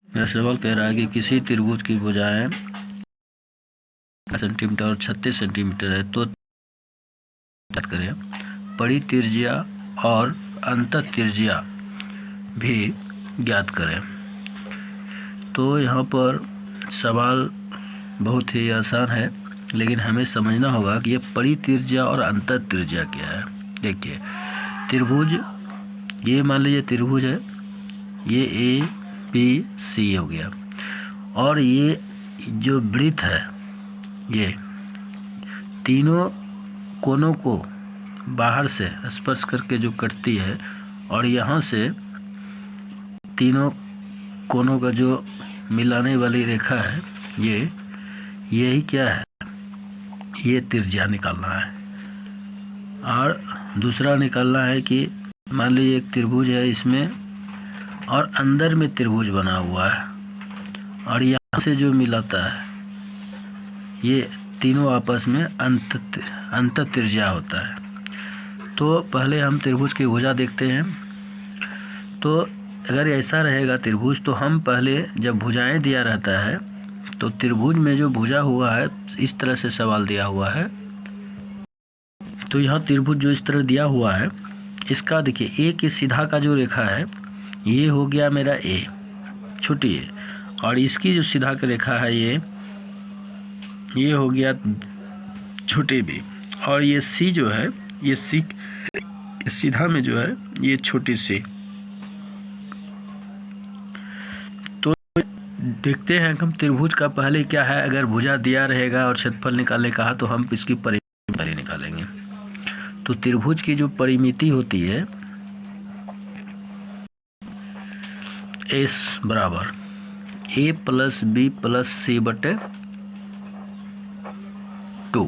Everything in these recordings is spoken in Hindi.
मेरा सवाल कह रहा है कि किसी त्रिभुज की भुजाएं सेंटीमीटर और 36 सेंटीमीटर है तो बात करें परितिर्ज्या और अंतःतिर्ज्या भी ज्ञात करें। तो यहाँ पर सवाल बहुत ही आसान है, लेकिन हमें समझना होगा कि ये परितिर्ज्या और अंतःतिर्ज्या क्या है। देखिए त्रिभुज, ये मान लीजिए त्रिभुज है, ये ABC हो गया, और ये जो वृत्त है ये तीनों कोनों को बाहर से स्पर्श करके जो कटती है, और यहाँ से तीनों कोनों का जो मिलाने वाली रेखा है यही क्या है, ये त्रिज्या निकालना है। और दूसरा निकालना है कि मान लीजिए एक त्रिभुज है इसमें, और अंदर में त्रिभुज बना हुआ है, और यहाँ से जो मिलाता है ये तीनों आपस में अंतःतिर्ज्या होता है। तो पहले हम त्रिभुज की भुजा देखते हैं। तो अगर ऐसा रहेगा त्रिभुज, तो हम पहले जब भुजाएं दिया रहता है तो त्रिभुज में जो भुजा हुआ है इस तरह से सवाल दिया हुआ है, तो यहाँ त्रिभुज जो इस तरह दिया हुआ है इसका देखिए ए के सीधा का जो रेखा है ये हो गया मेरा ए, छोटी ए, और इसकी जो सीधा का रेखा है ये हो गया छोटे बी, और ये सी जो है ये सी सीधा में जो है ये छोटी सी। तो देखते हैं हम त्रिभुज का पहले क्या है, अगर भुजा दिया रहेगा और क्षेत्रफल निकालने कहा तो हम इसकी परिमिति निकालेंगे। तो त्रिभुज की जो परिमिति होती है S बराबर A plus B plus C बटे 2।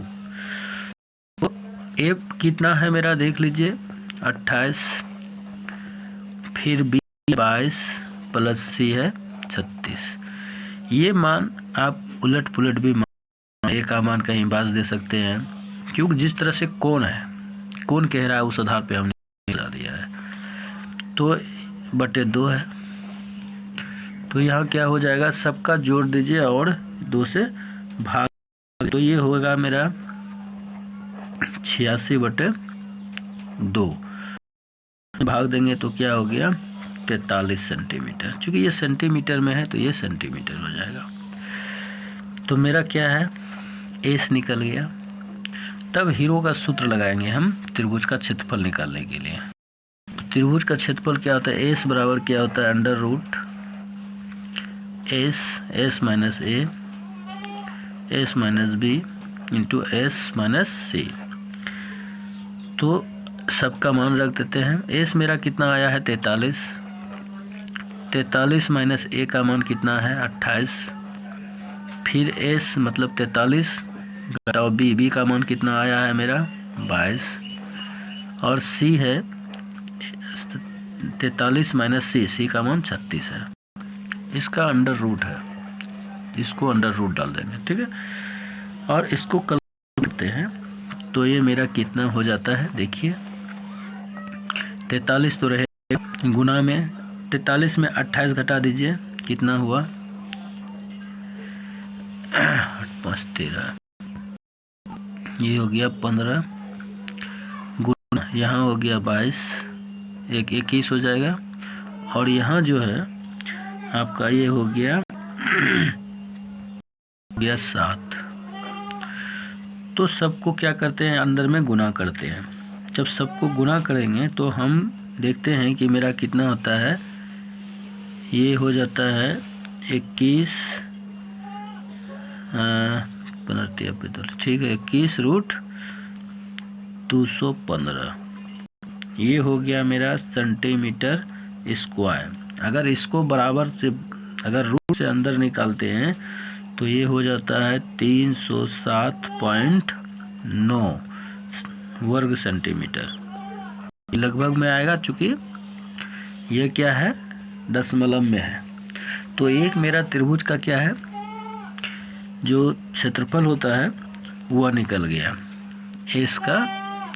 तो A कितना है मेरा देख लीजिए 28, फिर B 22 प्लस C है 36। ये मान आप उलट पुलट भी A का मान कहीं बाज दे सकते हैं, क्योंकि जिस तरह से कोण है, कोण कह रहा है उस आधार पे हमने मिला दिया है। तो बटे 2 है, तो यहाँ क्या हो जाएगा, सबका जोड़ दीजिए और 2 से भाग, तो ये होगा मेरा 86 बटे 2, भाग देंगे तो क्या हो गया 43 सेंटीमीटर। चूँकि ये सेंटीमीटर में है तो ये सेंटीमीटर हो जाएगा। तो मेरा क्या है एस निकल गया। तब हीरो का सूत्र लगाएंगे हम त्रिभुज का क्षेत्रफल निकालने के लिए। त्रिभुज का क्षेत्रफल क्या होता है, एस बराबर क्या होता है under root S minus A S minus B into S minus C. तो सबका मान रख देते हैं। एस मेरा कितना आया है 43 माइनस ए का मान कितना है 28, फिर एस मतलब 43 घटाओ बी का मान कितना आया है मेरा 22, और सी है 43 माइनस सी का मान 36 है। इसका अंडर रूट है, इसको अंडर रूट डाल देंगे, ठीक है। और इसको कल करते हैं तो ये मेरा कितना हो जाता है, देखिए 43 तो रहे गुना में 43 में 28 घटा दीजिए, कितना हुआ 5 13, ये हो गया 15 गुना यहाँ हो गया 22, 21 हो जाएगा, और यहाँ जो है आपका ये हो गया 7। तो सबको क्या करते हैं अंदर में गुना करते हैं। जब सबको गुना करेंगे तो हम देखते हैं कि मेरा कितना होता है, ये हो जाता है 21 ठीक है 21 रूट 215, ये हो गया मेरा सेंटीमीटर स्क्वायर। अगर इसको बराबर से अगर रूट से अंदर निकालते हैं तो ये हो जाता है 307.9 वर्ग सेंटीमीटर लगभग में आएगा, चूँकि ये क्या है दशमलव में है। तो एक मेरा त्रिभुज का क्या है जो क्षेत्रफल होता है वह निकल गया एस का,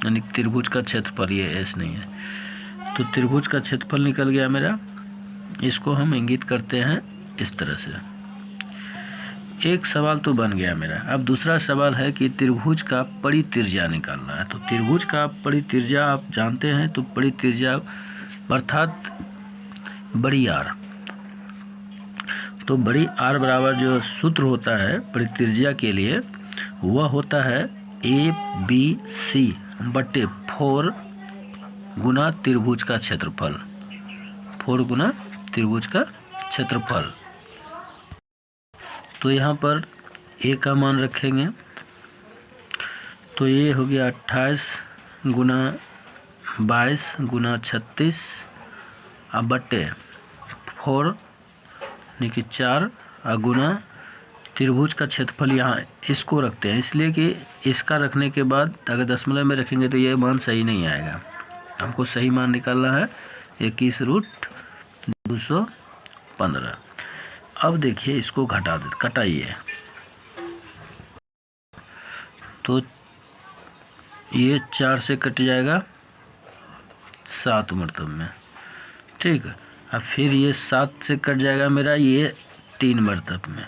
यानी त्रिभुज का क्षेत्रफल, ये एस नहीं है। तो त्रिभुज का क्षेत्रफल निकल गया मेरा, इसको हम इंगित करते हैं इस तरह से। एक सवाल तो बन गया मेरा। अब दूसरा सवाल है कि त्रिभुज का परित्रिज्या निकालना है। तो त्रिभुज का परित्रिज्या आप जानते हैं, तो परित्रिज्या अर्थात बड़ी आर। तो बड़ी आर बराबर जो सूत्र होता है परित्रिज्या के लिए, वह होता है ABC बटे 4 गुना त्रिभुज का क्षेत्रफल। 4 गुना त्रिभुज का क्षेत्रफल। तो यहाँ पर ए का मान रखेंगे, तो ये हो गया 28 गुना 22 गुना 36 अब बटे 4 यानी कि 4 गुना त्रिभुज का क्षेत्रफल। यहाँ इसको रखते हैं इसलिए कि इसका रखने के बाद अगर दशमलव में रखेंगे तो ये मान सही नहीं आएगा। हमको सही मान निकालना है 21√215। अब देखिए इसको घटाइए, तो ये 4 से कट जाएगा 7 मरतब में, ठीक है। अब फिर ये 7 से कट जाएगा मेरा ये 3 मरतब में।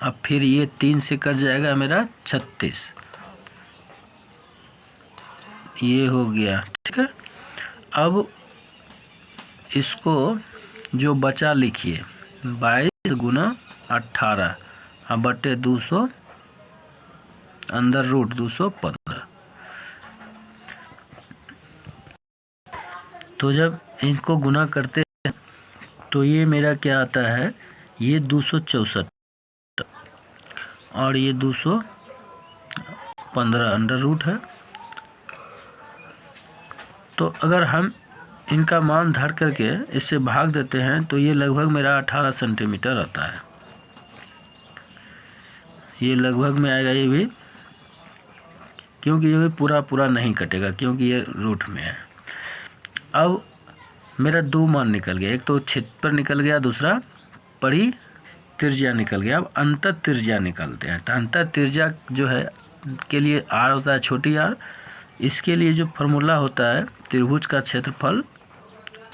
अब फिर ये 3 से कट जाएगा मेरा 36, ये हो गया, ठीक है। अब इसको जो बचा लिखिए 22 गुना 18 अब बटे 200 अंदर रूट 215। तो जब इनको गुना करते हैं तो ये मेरा क्या आता है, ये 264 और ये 215 अंडर रूट है। तो अगर हम इनका मान धर करके इससे भाग देते हैं तो ये लगभग मेरा 18 सेंटीमीटर आता है। ये लगभग में आएगा ये भी, क्योंकि ये भी पूरा नहीं कटेगा क्योंकि ये रूट में है। अब मेरा 2 मान निकल गया, एक तो क्षेत्रफल निकल गया, दूसरा परित्रिज्या निकल गया। अब अंतर त्रिज्या निकालते हैं। तो अंतर त्रिज्या जो है के लिए आर होता है छोटी आर। इसके लिए जो फार्मूला होता है त्रिभुज का क्षेत्रफल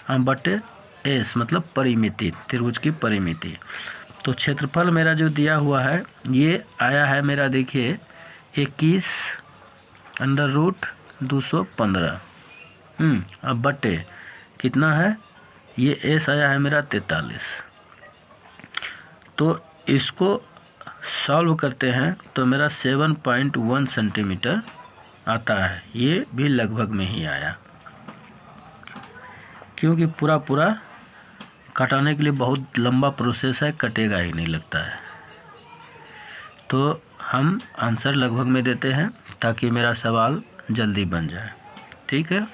बटे एस मतलब परिमिति, त्रिभुज की परिमिति। तो क्षेत्रफल मेरा जो दिया हुआ है ये आया है मेरा, देखिए 21 अंडर रूट 215। अब बटे कितना है, ये एस आया है मेरा 43। तो इसको सॉल्व करते हैं तो मेरा 7.1 सेंटीमीटर आता है। ये भी लगभग में ही आया, क्योंकि पूरा कटाने के लिए बहुत लंबा प्रोसेस है, कटेगा ही नहीं लगता है। तो हम आंसर लगभग में देते हैं ताकि मेरा सवाल जल्दी बन जाए, ठीक है।